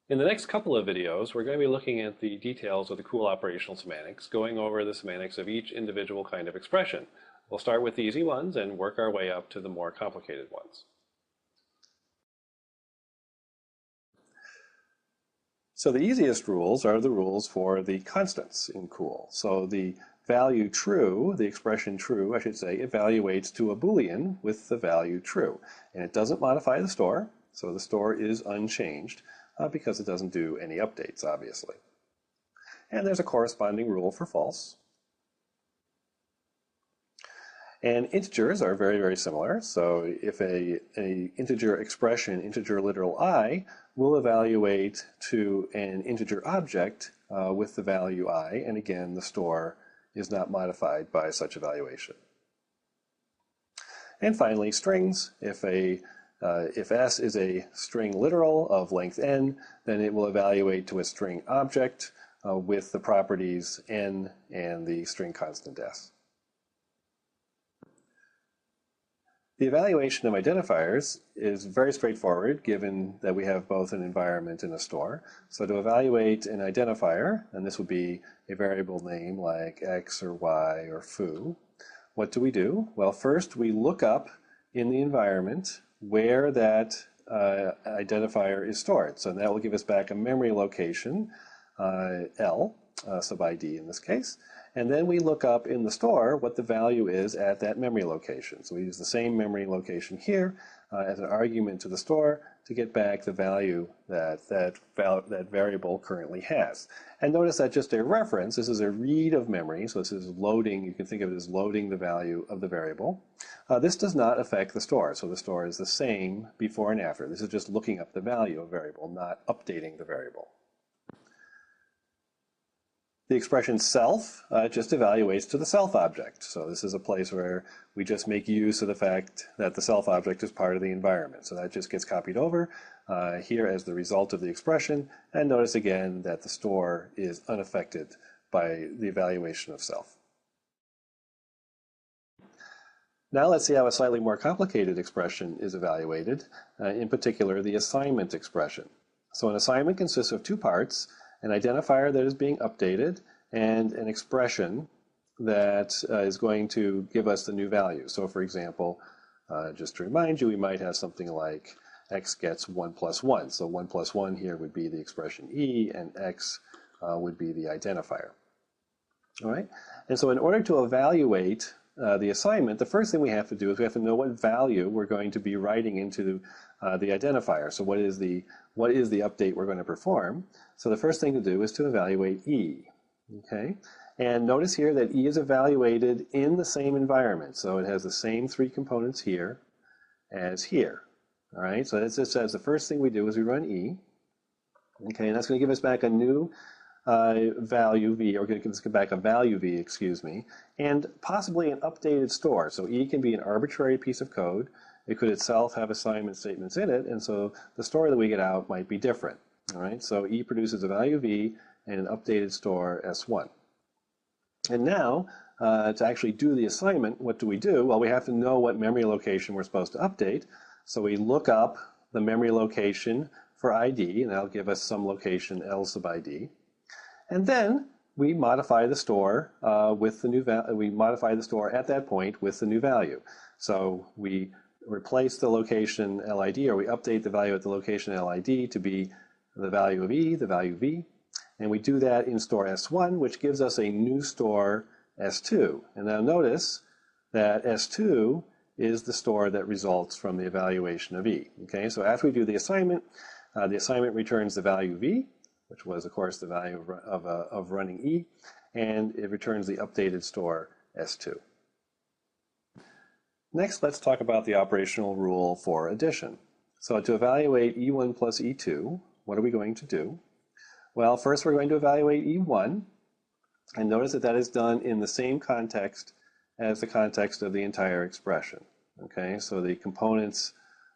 In the next couple of videos, we're going to be looking at the details of the Cool operational semantics, going over the semantics of each individual kind of expression. We'll start with the easy ones and work our way up to the more complicated ones. So the easiest rules are the rules for the constants in Cool. So the value true, the expression true, I should say, evaluates to a Boolean with the value true. And it doesn't modify the store, so the store is unchanged because it doesn't do any updates, obviously. And there's a corresponding rule for false. And integers are very, very similar. So if a integer expression, integer literal I, will evaluate to an integer object with the value I, and again, the store is not modified by such evaluation. And finally, strings. If S is a string literal of length n, then it will evaluate to a string object with the properties n and the string constant s. The evaluation of identifiers is very straightforward given that we have both an environment and a store. So to evaluate an identifier, and this would be a variable name like x or y or foo, what do? Well, first we look up in the environment where that identifier is stored. So that will give us back a memory location, L, sub ID in this case. And then we look up in the store what the value is at that memory location. So we use the same memory location here as an argument to the store to get back the value that variable currently has. And notice that just a reference, this is a read of memory, so this is loading, you can think of it as loading the value of the variable. This does not affect the store, so the store is the same before and after. This is just looking up the value of a variable, not updating the variable. The expression self just evaluates to the self object. So this is a place where we just make use of the fact that the self object is part of the environment. So that just gets copied over here as the result of the expression. And notice again that the store is unaffected by the evaluation of self. Now let's see how a slightly more complicated expression is evaluated, in particular the assignment expression. So an assignment consists of two parts: an identifier that is being updated, and an expression that is going to give us the new value. So for example, just to remind you, we might have something like x gets 1 plus 1. So 1 plus 1 here would be the expression e, and x would be the identifier. All right? And so in order to evaluate the assignment, the first thing we have to do is we have to know what value we're going to be writing into the identifier. So what is the update we're going to perform? So the first thing to do is to evaluate e. Okay? And notice here that e is evaluated in the same environment. So it has the same three components here as here. All right? So it says the first thing we do is we run e. Okay, and that's going to give us back a new value v, or going to give us back a value v, excuse me, and possibly an updated store. So e can be an arbitrary piece of code. It could itself have assignment statements in it, and so the store that we get out might be different. All right, so e produces a value v and an updated store s1. And now, to actually do the assignment, what do? Well, we have to know what memory location we're supposed to update. So we look up the memory location for ID, and that'll give us some location L sub ID. And then we modify the store with the new value. We modify the store at that point with the new value. So we replace the location LID, or we update the value at the location LID to be the value of E, the value V. And we do that in store S1, which gives us a new store S2. And now notice that S2 is the store that results from the evaluation of E. Okay, so after we do the assignment returns the value V, which was, of course, the value of running E, and it returns the updated store S2. Next, let's talk about the operational rule for addition. So to evaluate E1 plus E2, what are we going to do? Well, first we're going to evaluate E1, and notice that that is done in the same context as the context of the entire expression. Okay, so the components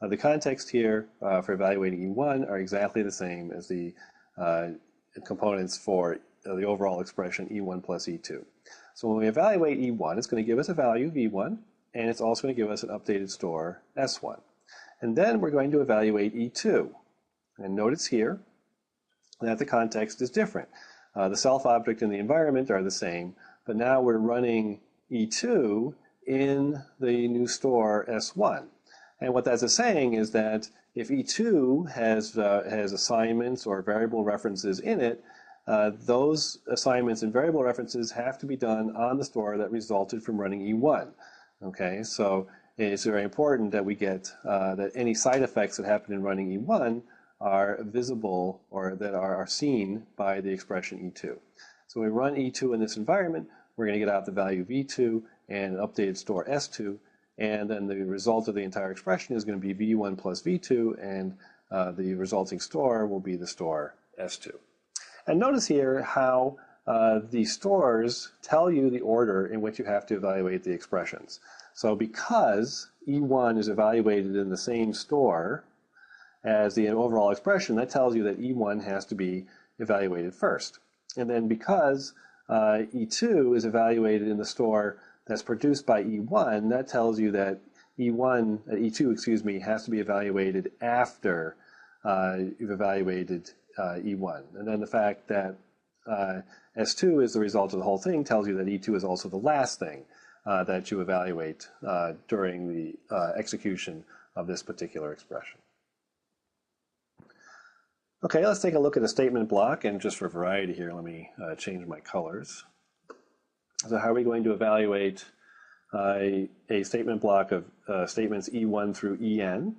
of the context here for evaluating E1 are exactly the same as the components for the overall expression E1 plus E2. So when we evaluate E1, it's going to give us a value V1, and it's also going to give us an updated store S1. And then we're going to evaluate E2. And notice here that the context is different. The self object and the environment are the same, but now we're running E2 in the new store S1. And what that's saying is that if E2 has assignments or variable references in it, those assignments and variable references have to be done on the store that resulted from running E1. Okay, so it's very important that we get that any side effects that happen in running E1 are visible or that are seen by the expression E2. So we run E2 in this environment, we're going to get out the value V2 and an updated store S2, and then the result of the entire expression is going to be V1 plus V2, and the resulting store will be the store S2. And notice here how the stores tell you the order in which you have to evaluate the expressions. So because E1 is evaluated in the same store as the overall expression, that tells you that E1 has to be evaluated first. And then because E2 is evaluated in the store that's produced by E1, that tells you that E2 has to be evaluated after you've evaluated E1. And then the fact that S2 is the result of the whole thing tells you that E2 is also the last thing that you evaluate during the execution of this particular expression. Okay, let's take a look at a statement block, and just for variety here, let me change my colors. So how are we going to evaluate a statement block of statements E1 through EN?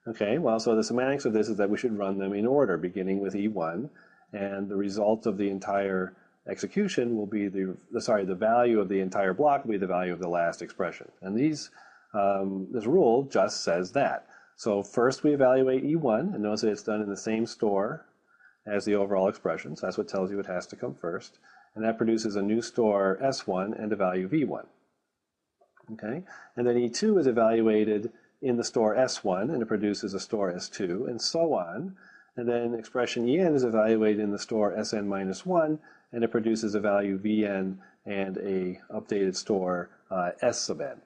Okay, well, so the semantics of this is that we should run them in order, beginning with E1, and the result of the entire execution will be the value of the entire block will be the value of the last expression. And this rule just says that. So first we evaluate E1, and notice that it's done in the same store as the overall expression, so that's what tells you it has to come first. And that produces a new store S1 and a value V1. Okay, and then E2 is evaluated in the store S1, and it produces a store S2, and so on. And then expression En is evaluated in the store Sn minus 1, and it produces a value Vn and a updated store S sub n.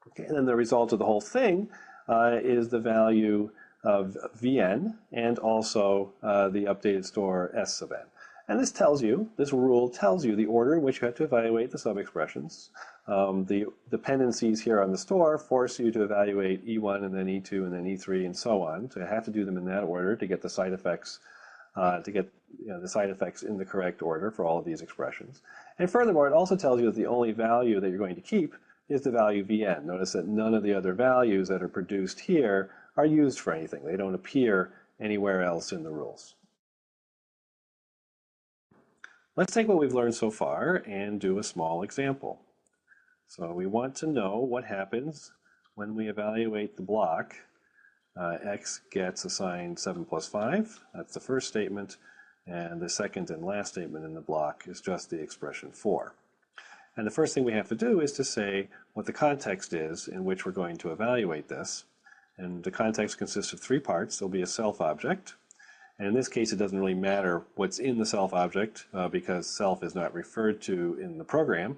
Okay, and then the result of the whole thing is the value of Vn and also the updated store S sub n. And this rule tells you the order in which you have to evaluate the sub-expressions. The dependencies here on the store force you to evaluate E1 and then E2 and then E3 and so on. So you have to do them in that order to get the side effects, the side effects in the correct order for all of these expressions. And furthermore, it also tells you that the only value that you're going to keep is the value Vn. Notice that none of the other values that are produced here are used for anything. They don't appear anywhere else in the rules. Let's take what we've learned so far and do a small example. So we want to know what happens when we evaluate the block. X gets assigned 7 plus 5. That's the first statement. And the second and last statement in the block is just the expression 4. And the first thing we have to do is to say what the context is in which we're going to evaluate this. And the context consists of 3 parts. There'll be a self object. And in this case, it doesn't really matter what's in the self object because self is not referred to in the program,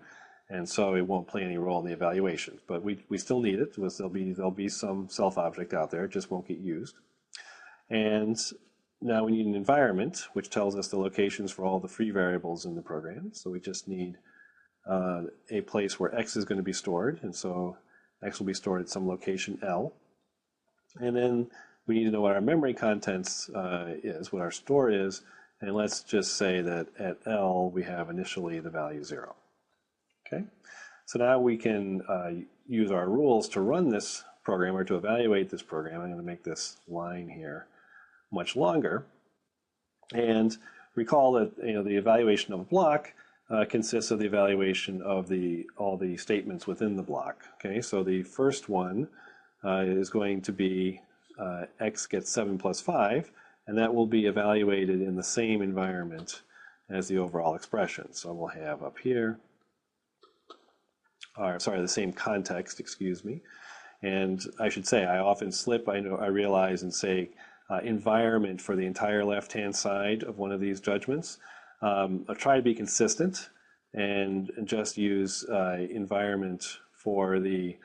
and so it won't play any role in the evaluation. But we still need it. There'll be some self object out there. It just won't get used. And now we need an environment, which tells us the locations for all the free variables in the program. So we just need a place where X is going to be stored, and so X will be stored at some location L. And then we need to know what our memory contents is, what our store is, and let's just say that at L we have initially the value 0. Okay, so now we can use our rules to run this program or to evaluate this program. I'm going to make this line here much longer, and recall that the evaluation of a block consists of the evaluation of all the statements within the block. Okay, so the first one is going to be X gets 7 plus 5, and that will be evaluated in the same environment as the overall expression. So we'll have up here, the same context, excuse me. And I should say, I often slip, I realize, and say environment for the entire left-hand side of one of these judgments. I'll try to be consistent and just use environment for the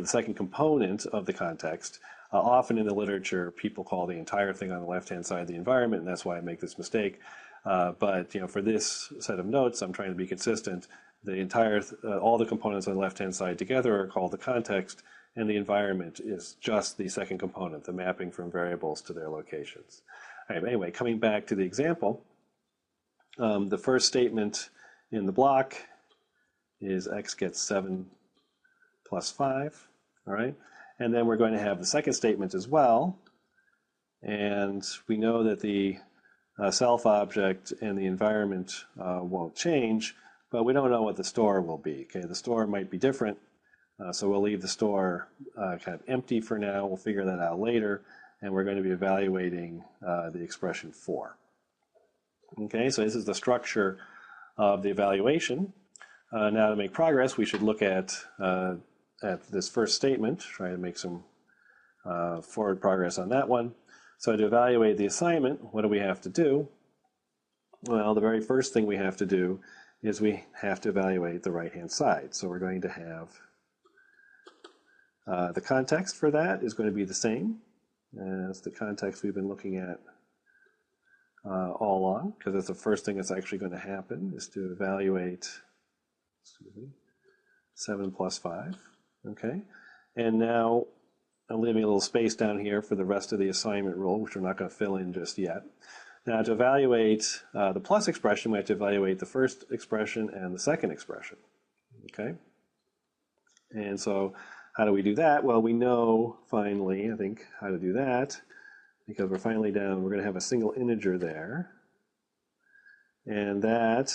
second component of the context. Often in the literature, people call the entire thing on the left-hand side the environment, and that's why I make this mistake. But for this set of notes, I'm trying to be consistent. The entire, all the components on the left-hand side together are called the context, and the environment is just the second component, the mapping from variables to their locations. All right, anyway, coming back to the example, the first statement in the block is x gets 7 plus 5, all right? And then we're going to have the second statement as well, and we know that the self object and the environment won't change, but we don't know what the store will be. Okay, the store might be different, so we'll leave the store kind of empty for now. We'll figure that out later, and we're going to be evaluating the expression for. Okay, so this is the structure of the evaluation. Now to make progress, we should look at this first statement, try to make some forward progress on that one. So to evaluate the assignment, what do we have to do? Well, the very first thing we have to do is we have to evaluate the right-hand side. So we're going to have the context for that is going to be the same as the context we've been looking at all along, because that's the first thing that's actually going to happen, is to evaluate 7 plus 5. Okay, and now I'm leaving a little space down here for the rest of the assignment rule, which we're not going to fill in just yet. Now to evaluate the plus expression, we have to evaluate the first expression and the second expression. Okay, and so how do we do that? Well, we know finally, I think, how to do that, because we're finally down, we're going to have a single integer there, and that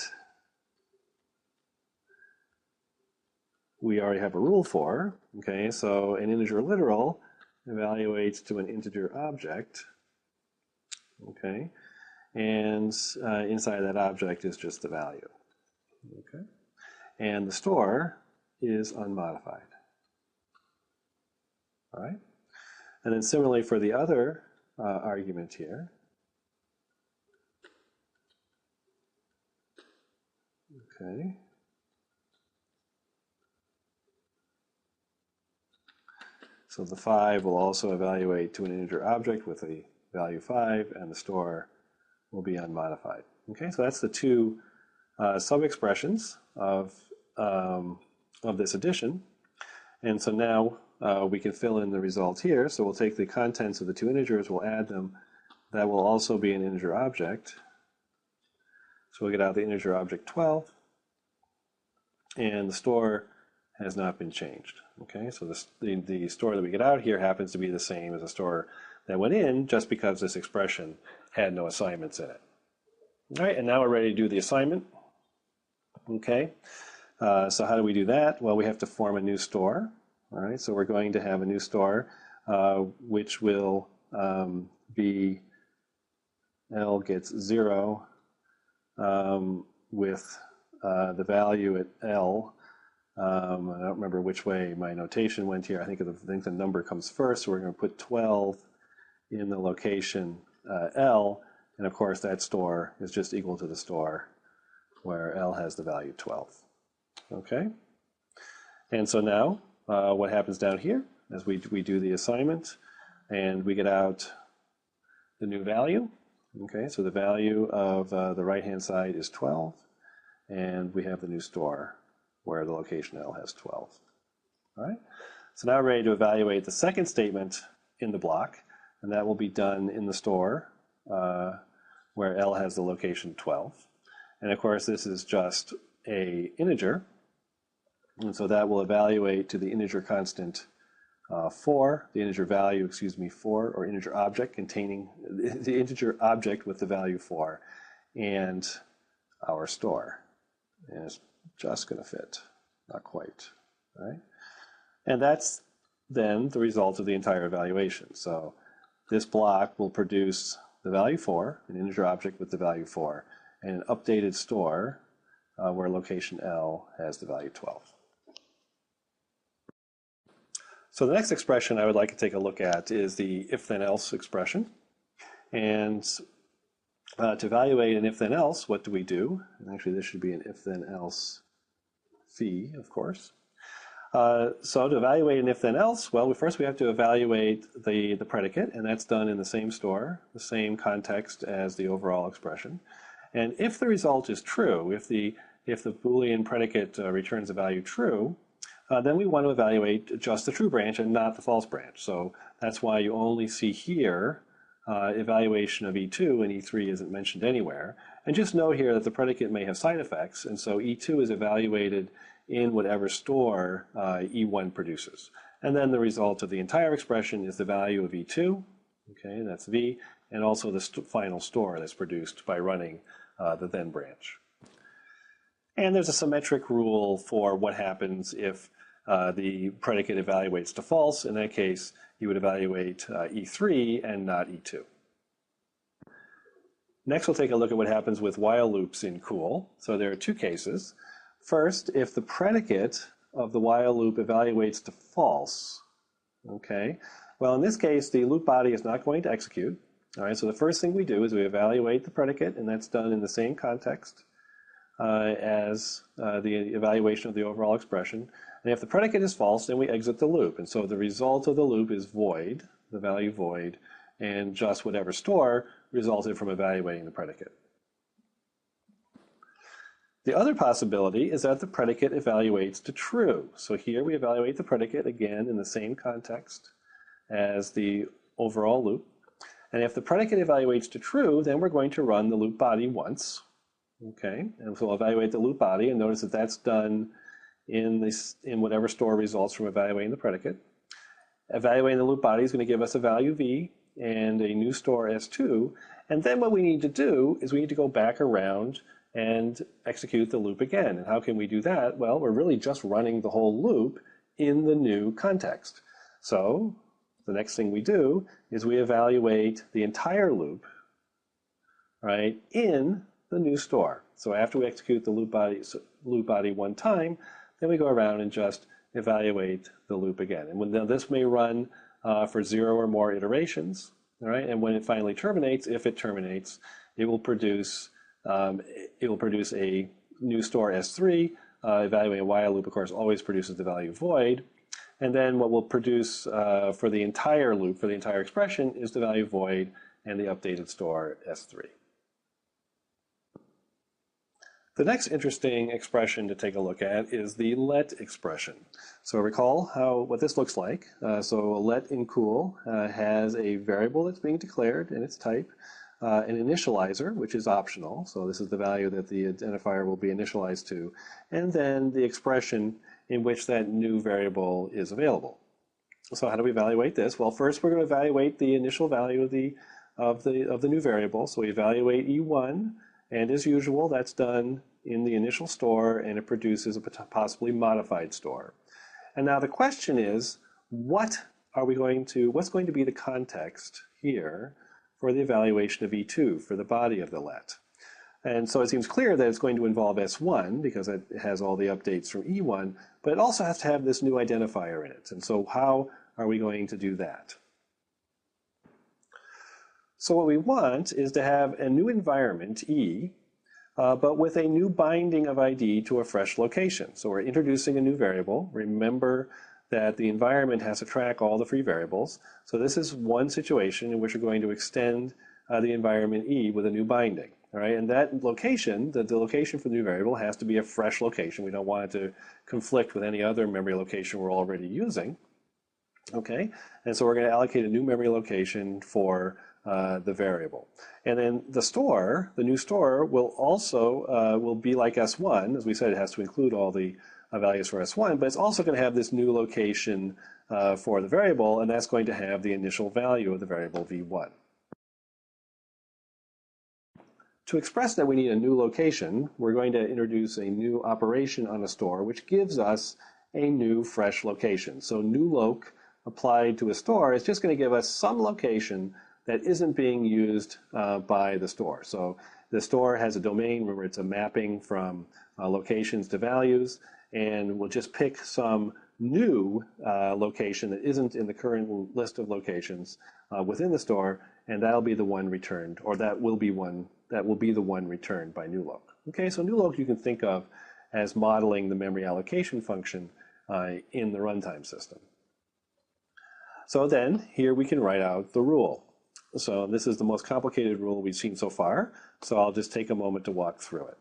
we already have a rule for. Okay, so an integer literal evaluates to an integer object. Okay, and inside that object is just the value. Okay, and the store is unmodified. All right, and then similarly for the other argument here. Okay. So the 5 will also evaluate to an integer object with a value 5, and the store will be unmodified. Okay, so that's the two sub-expressions of this addition. And so now we can fill in the result here. So we'll take the contents of the two integers, we'll add them. That will also be an integer object. So we'll get out the integer object 12, and the store has not been changed. Okay, so the store that we get out here happens to be the same as the store that went in, just because this expression had no assignments in it. All right, and now we're ready to do the assignment. Okay, so how do we do that? Well, we have to form a new store. All right, so we're going to have a new store, which will be L gets 0 with the value at L. I don't remember which way my notation went here. I think the number comes first, so we're going to put 12 in the location L, and of course that store is just equal to the store where L has the value 12. Okay, and so now what happens down here is we do the assignment, and we get out the new value. Okay, so the value of the right-hand side is 12, and we have the new store where the location L has 12. All right, so now we're ready to evaluate the second statement in the block, and that will be done in the store where L has the location 12. And of course, this is just an integer, and so that will evaluate to the integer constant 4, the integer value, 4, or integer object containing the integer object with the value 4, and our store. And it's just going to fit, not quite, right? And that's then the result of the entire evaluation. So this block will produce the value 4, an integer object with the value 4, and an updated store where location L has the value 12. So the next expression I would like to take a look at is the if-then-else expression. And to evaluate an if-then-else, what do we do? And actually, this should be an if-then-else phi, of course. So to evaluate an if then else, well, first we have to evaluate the predicate, and that's done in the same store, the same context as the overall expression. And if the result is true, if the Boolean predicate returns a value true, then we want to evaluate just the true branch and not the false branch. So that's why you only see here evaluation of E2 and E3 isn't mentioned anywhere. And just know here that the predicate may have side effects, and so E2 is evaluated in whatever store E1 produces. And then the result of the entire expression is the value of E2, okay, that's V, and also the final store that's produced by running the then branch. And there's a symmetric rule for what happens if the predicate evaluates to false. In that case, you would evaluate E3 and not E2. Next, we'll take a look at what happens with while loops in Cool. So there are two cases. First, if the predicate of the while loop evaluates to false, okay, well, in this case, the loop body is not going to execute. All right, so the first thing we do is we evaluate the predicate, and that's done in the same context as the evaluation of the overall expression. And if the predicate is false, then we exit the loop. And so the result of the loop is void, the value void, and just whatever store resulted from evaluating the predicate. The other possibility is that the predicate evaluates to true. So here we evaluate the predicate again in the same context as the overall loop. And if the predicate evaluates to true, then we're going to run the loop body once. Okay, and so we'll evaluate the loop body, and notice that that's done in whatever store results from evaluating the predicate. Evaluating the loop body is going to give us a value V and a new store S2. And then what we need to do is we need to go back around and execute the loop again. And how can we do that? Well, we're really just running the whole loop in the new context. So the next thing we do is we evaluate the entire loop, right, in the new store. So after we execute the loop body one time, then we go around and just evaluate the loop again. And this may run for 0 or more iterations, all right? And when it finally terminates, if it terminates, it will produce a new store S3. Evaluating a while loop, of course, always produces the value void. And then what we'll produce for the entire loop, for the entire expression, is the value void and the updated store S3. The next interesting expression to take a look at is the let expression. So recall what this looks like. So a let in Cool has a variable that's being declared in its type, an initializer, which is optional. So this is the value that the identifier will be initialized to, and then the expression in which that new variable is available. So how do we evaluate this? Well, first we're going to evaluate the initial value of the new variable. So we evaluate E1. And as usual, that's done in the initial store, and it produces a possibly modified store. And now the question is, what's going to be the context here for the evaluation of E2 for the body of the let? And so it seems clear that it's going to involve S1 because it has all the updates from E1, but it also has to have this new identifier in it. And so how are we going to do that? So what we want is to have a new environment, E, but with a new binding of ID to a fresh location. So we're introducing a new variable. Remember that the environment has to track all the free variables. So this is one situation in which we're going to extend the environment E with a new binding. All right, and that location, the location for the new variable, has to be a fresh location. We don't want it to conflict with any other memory location we're already using. Okay, and so we're going to allocate a new memory location for the variable. And then the new store will also will be like S1. As we said, it has to include all the values for S1, but it's also going to have this new location for the variable, and that's going to have the initial value of the variable V1. To express that we need a new location, we're going to introduce a new operation on a store, which gives us a new fresh location. So new loc applied to a store is just going to give us some location that isn't being used by the store. So the store has a domain. Remember, it's a mapping from locations to values, and we'll just pick some new location that isn't in the current list of locations within the store, and that'll be the one returned, or that will be the one returned by newloc. Okay, so newloc you can think of as modeling the memory allocation function in the runtime system. So then here we can write out the rule. So this is the most complicated rule we've seen so far, so I'll just take a moment to walk through it.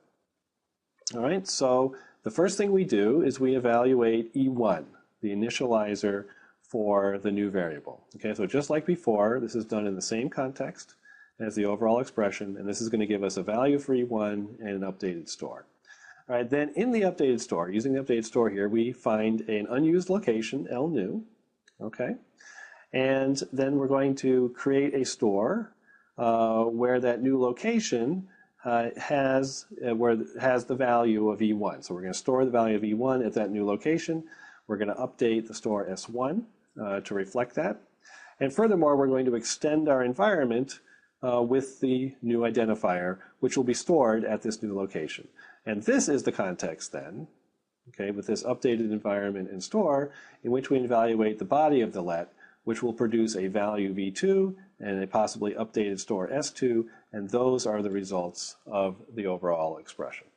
All right, so the first thing we do is we evaluate E1, the initializer for the new variable. Okay, so just like before, this is done in the same context as the overall expression, and this is going to give us a value for E1 and an updated store. All right, then in the updated store, using the updated store here, we find an unused location, L new, okay? And then we're going to create a store where that new location has the value of E1. So we're going to store the value of E1 at that new location. We're going to update the store S1 to reflect that. And furthermore, we're going to extend our environment with the new identifier, which will be stored at this new location. And this is the context then, okay, with this updated environment and store, in which we evaluate the body of the let, which will produce a value v2 and a possibly updated store s2, and those are the results of the overall expression.